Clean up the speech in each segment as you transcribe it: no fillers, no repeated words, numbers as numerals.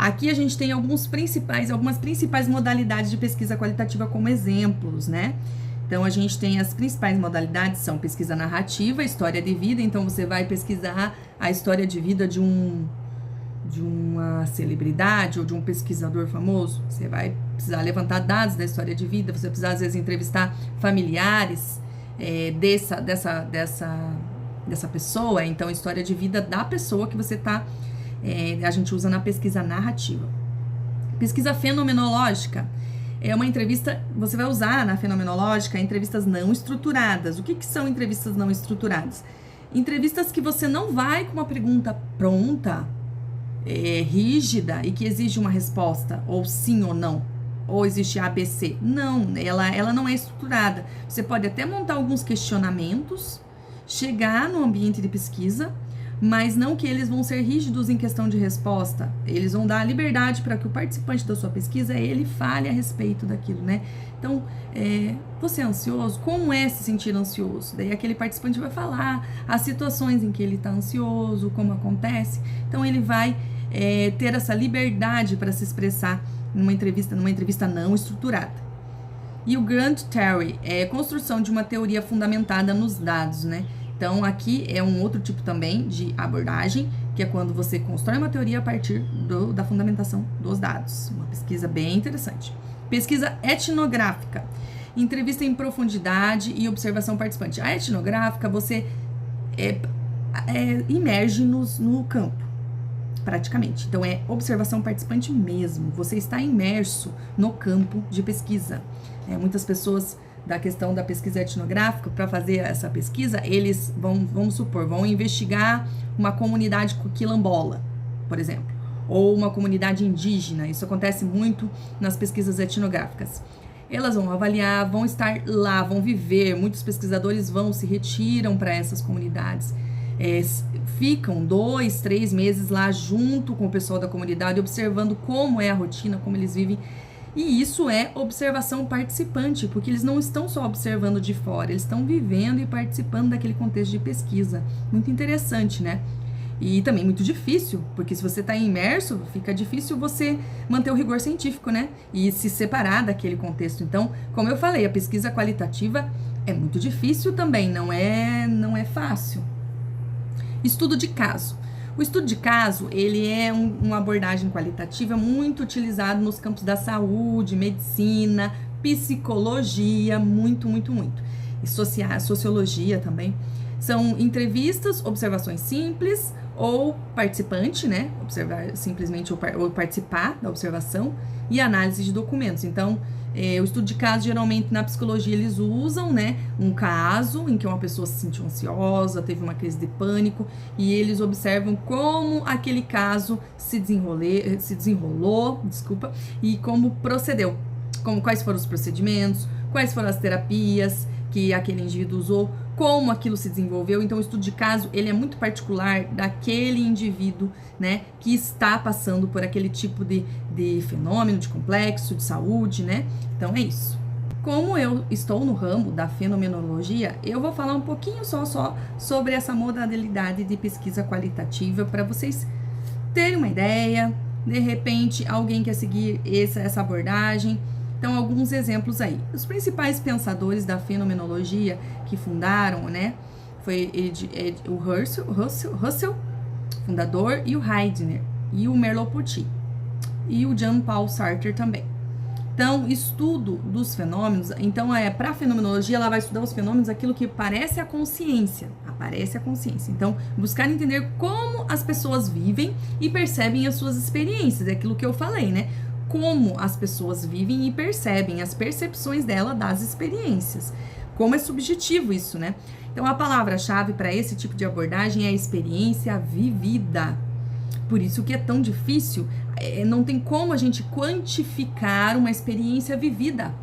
Aqui a gente tem algumas principais modalidades de pesquisa qualitativa como exemplos, né? Então, a gente tem as principais modalidades, são pesquisa narrativa, história de vida. Então, você vai pesquisar a história de vida de uma celebridade ou de um pesquisador famoso. Você vai precisar levantar dados da história de vida, você vai precisar, às vezes, entrevistar familiares dessa pessoa. Então, a história de vida da pessoa que você está... a gente usa na pesquisa narrativa. Pesquisa fenomenológica é uma entrevista, você vai usar na fenomenológica entrevistas não estruturadas. O que são entrevistas não estruturadas? Entrevistas que você não vai com uma pergunta pronta, rígida e que exige uma resposta, ou sim ou não, ou existe ABC. Não, ela não é estruturada. Você pode até montar alguns questionamentos, chegar no ambiente de pesquisa, mas não que eles vão ser rígidos em questão de resposta. Eles vão dar liberdade para que o participante da sua pesquisa, ele fale a respeito daquilo, né? Então, você é ansioso? Como é se sentir ansioso? Daí aquele participante vai falar as situações em que ele está ansioso, como acontece. Então, ele vai ter essa liberdade para se expressar numa entrevista não estruturada. E o Grand Theory é construção de uma teoria fundamentada nos dados, né? Então, aqui é um outro tipo também de abordagem, que é quando você constrói uma teoria a partir da fundamentação dos dados. Uma pesquisa bem interessante. Pesquisa etnográfica. Entrevista em profundidade e observação participante. A etnográfica, você imerge no campo, praticamente. Então, é observação participante mesmo. Você está imerso no campo de pesquisa. Muitas pessoas... da questão da pesquisa etnográfica, para fazer essa pesquisa, eles vamos supor, vão investigar uma comunidade quilombola, por exemplo, ou uma comunidade indígena. Isso acontece muito nas pesquisas etnográficas. Elas vão avaliar, vão estar lá, vão viver. Muitos pesquisadores se retiram para essas comunidades, ficam 2, 3 meses lá junto com o pessoal da comunidade, observando como é a rotina, como eles vivem. E isso é observação participante, porque eles não estão só observando de fora, eles estão vivendo e participando daquele contexto de pesquisa. Muito interessante, né? E também muito difícil, porque se você está imerso, fica difícil você manter o rigor científico, né? E se separar daquele contexto. Então, como eu falei, a pesquisa qualitativa é muito difícil também, não é fácil. Estudo de caso. O estudo de caso, ele é uma abordagem qualitativa muito utilizado nos campos da saúde, medicina, psicologia, muito. E sociologia também. São entrevistas, observações simples ou participante, né? Observar simplesmente ou participar da observação e análise de documentos. Então, o estudo de caso, geralmente, na psicologia, eles usam, né, um caso em que uma pessoa se sentiu ansiosa, teve uma crise de pânico, e eles observam como aquele caso se desenrolou, e como procedeu, quais foram os procedimentos, quais foram as terapias que aquele indivíduo usou, como aquilo se desenvolveu. Então, o estudo de caso, ele é muito particular daquele indivíduo, né, que está passando por aquele tipo de fenômeno, de complexo, de saúde, né? Então, é isso. Como eu estou no ramo da fenomenologia, eu vou falar um pouquinho só sobre essa modalidade de pesquisa qualitativa para vocês terem uma ideia. De repente, alguém quer seguir essa abordagem. Então, alguns exemplos aí. Os principais pensadores da fenomenologia que fundaram, né, foi o Russell, fundador, e o Heidner, e o Merleau-Ponty, e o Jean-Paul Sartre também. Então, estudo dos fenômenos, então, para a fenomenologia, ela vai estudar os fenômenos, aquilo que aparece a consciência. Então, buscar entender como as pessoas vivem e percebem as suas experiências, é aquilo que eu falei, né? Como as pessoas vivem e percebem as percepções dela das experiências. Como é subjetivo isso, né? Então, a palavra-chave para esse tipo de abordagem é a experiência vivida. Por isso que é tão difícil, não tem como a gente quantificar uma experiência vivida.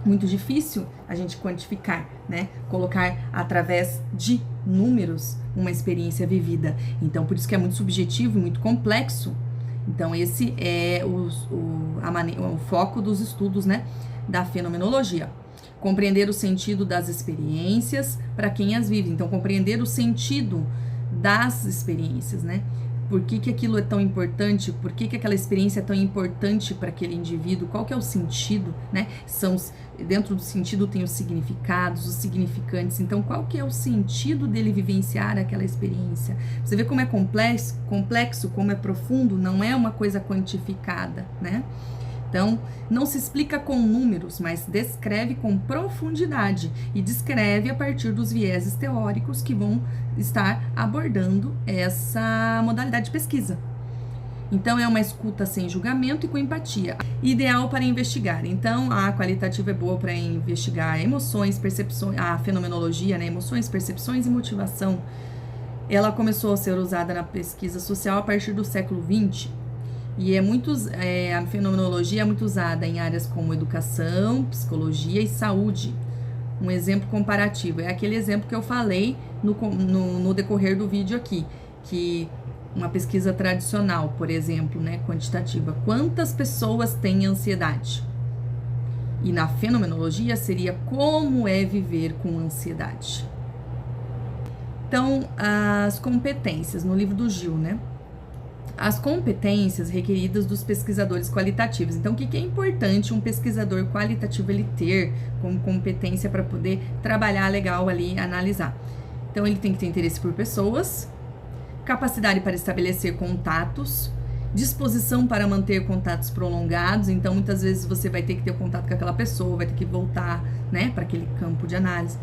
Muito difícil a gente quantificar, né? Colocar através de números uma experiência vivida. Então, por isso que é muito subjetivo e muito complexo. Então, esse é o foco dos estudos, né, da fenomenologia. Compreender o sentido das experiências para quem as vive. Então, compreender o sentido das experiências, né? por que que aquilo é tão importante, por que que aquela experiência é tão importante para aquele indivíduo, qual que é o sentido, né? Dentro do sentido tem os significados, os significantes, então qual que é o sentido dele vivenciar aquela experiência? Você vê como é complexo, como é profundo, não é uma coisa quantificada, né? Então, não se explica com números, mas descreve com profundidade e descreve a partir dos vieses teóricos que vão estar abordando essa modalidade de pesquisa. Então, é uma escuta sem julgamento e com empatia. Ideal para investigar. Então, a qualitativa é boa para investigar emoções, percepções, a fenomenologia, né? Emoções, percepções e motivação. Ela começou a ser usada na pesquisa social a partir do século XX. E a fenomenologia é muito usada em áreas como educação, psicologia e saúde. Um exemplo comparativo é aquele exemplo que eu falei no decorrer do vídeo aqui, que uma pesquisa tradicional, por exemplo, né, quantitativa, quantas pessoas têm ansiedade? E na fenomenologia seria como é viver com ansiedade. Então, as competências, no livro do Gil, né? As competências requeridas dos pesquisadores qualitativos. Então, o que é importante um pesquisador qualitativo ele ter como competência para poder trabalhar legal ali, analisar? Então, ele tem que ter interesse por pessoas, capacidade para estabelecer contatos, disposição para manter contatos prolongados. Então, muitas vezes você vai ter que ter contato com aquela pessoa, vai ter que voltar, né, para aquele campo de análise.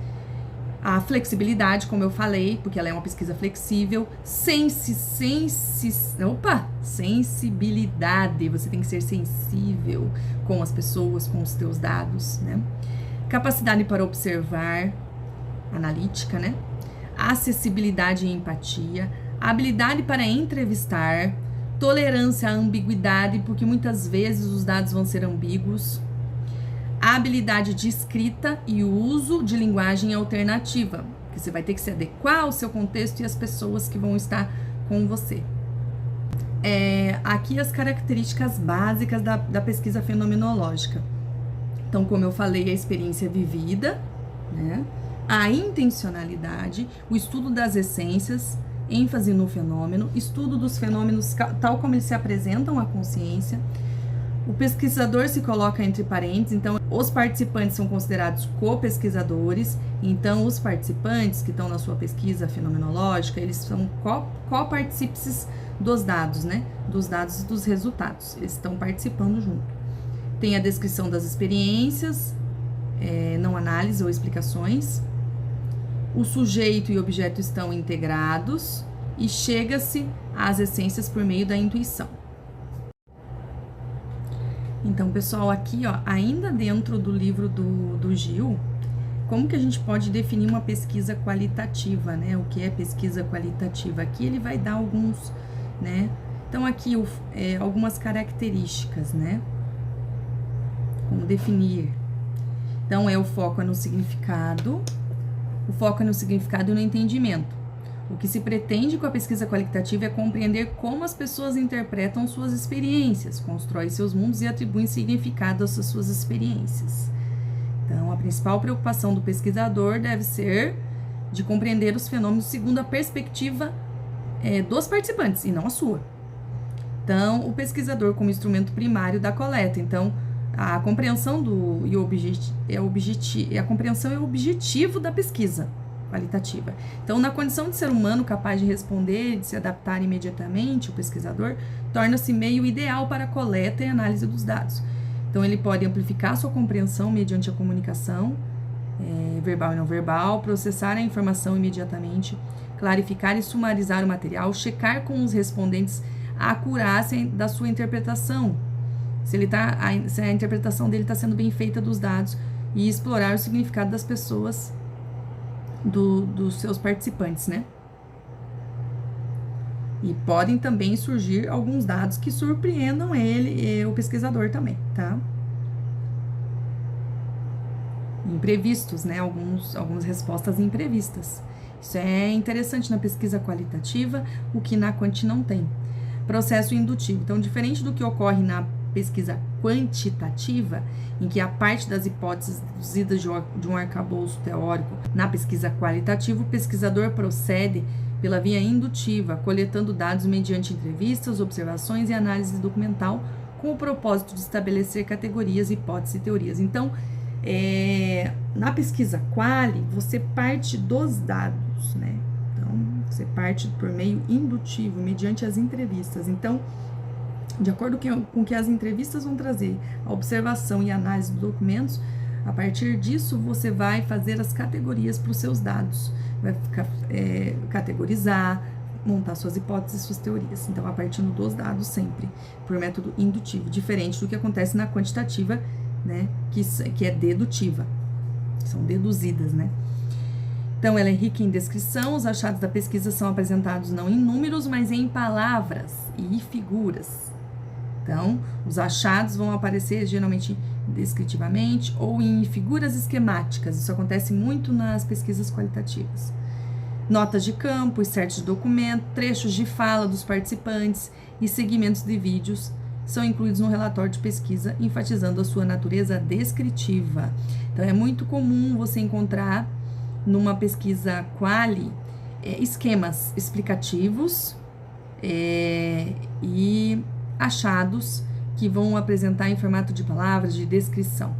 A flexibilidade, como eu falei, porque ela é uma pesquisa flexível. Sensibilidade, você tem que ser sensível com as pessoas, com os teus dados, né? Capacidade para observar, analítica, né? Acessibilidade e empatia. Habilidade para entrevistar. Tolerância à ambiguidade, porque muitas vezes os dados vão ser ambíguos. A habilidade de escrita e o uso de linguagem alternativa, que você vai ter que se adequar ao seu contexto e às pessoas que vão estar com você. Aqui as características básicas da pesquisa fenomenológica. Então, como eu falei, a experiência vivida, né? A intencionalidade, o estudo das essências, ênfase no fenômeno, estudo dos fenômenos tal como eles se apresentam à consciência. O pesquisador se coloca entre parênteses, então os participantes são considerados co-pesquisadores, então os participantes que estão na sua pesquisa fenomenológica, eles são co-partícipes dos dados, né? Dos dados e dos resultados, eles estão participando junto. Tem a descrição das experiências, não análise ou explicações. O sujeito e o objeto estão integrados e chega-se às essências por meio da intuição. Então, pessoal, aqui, ó, ainda dentro do livro do Gil, como que a gente pode definir uma pesquisa qualitativa, né? O que é pesquisa qualitativa? Aqui ele vai dar alguns, né? Então, aqui algumas características, né? Como definir. Então, o foco é no significado, e no entendimento. O que se pretende com a pesquisa qualitativa é compreender como as pessoas interpretam suas experiências, constroem seus mundos e atribuem significado às suas experiências. Então, a principal preocupação do pesquisador deve ser de compreender os fenômenos segundo a perspectiva dos participantes e não a sua. Então, o pesquisador como instrumento primário da coleta. Então, a compreensão a compreensão é o objetivo da pesquisa qualitativa. Então, na condição de ser humano capaz de responder, de se adaptar imediatamente, o pesquisador torna-se meio ideal para a coleta e análise dos dados. Então, ele pode amplificar sua compreensão mediante a comunicação, verbal e não verbal, processar a informação imediatamente, clarificar e sumarizar o material, checar com os respondentes a acurácia da sua interpretação, se a interpretação dele está sendo bem feita dos dados, e explorar o significado das pessoas, dos seus participantes, né? E podem também surgir alguns dados que surpreendam o pesquisador também, tá? Imprevistos, né? Algumas respostas imprevistas. Isso é interessante na pesquisa qualitativa, o que na quanti não tem. Processo indutivo. Então, diferente do que ocorre na pesquisa quantitativa, em que a parte das hipóteses deduzidas de um arcabouço teórico, na pesquisa qualitativa, o pesquisador procede pela via indutiva, coletando dados mediante entrevistas, observações e análise documental, com o propósito de estabelecer categorias, hipóteses e teorias. Então, na pesquisa Quali, você parte dos dados, né? Então, você parte por meio indutivo, mediante as entrevistas. Então, de acordo com o que as entrevistas vão trazer, a observação e análise dos documentos, a partir disso, você vai fazer as categorias para os seus dados, vai categorizar, montar suas hipóteses e suas teorias. Então, a partir dos dados sempre, por método indutivo, diferente do que acontece na quantitativa, né, que é dedutiva, são deduzidas, né. Então, ela é rica em descrição, os achados da pesquisa são apresentados não em números, mas em palavras e figuras. Então, os achados vão aparecer geralmente descritivamente ou em figuras esquemáticas. Isso acontece muito nas pesquisas qualitativas. Notas de campo, excertos de documento, trechos de fala dos participantes e segmentos de vídeos são incluídos no relatório de pesquisa, enfatizando a sua natureza descritiva. Então, é muito comum você encontrar numa pesquisa Quali esquemas explicativos e achados que vão apresentar em formato de palavras, de descrição.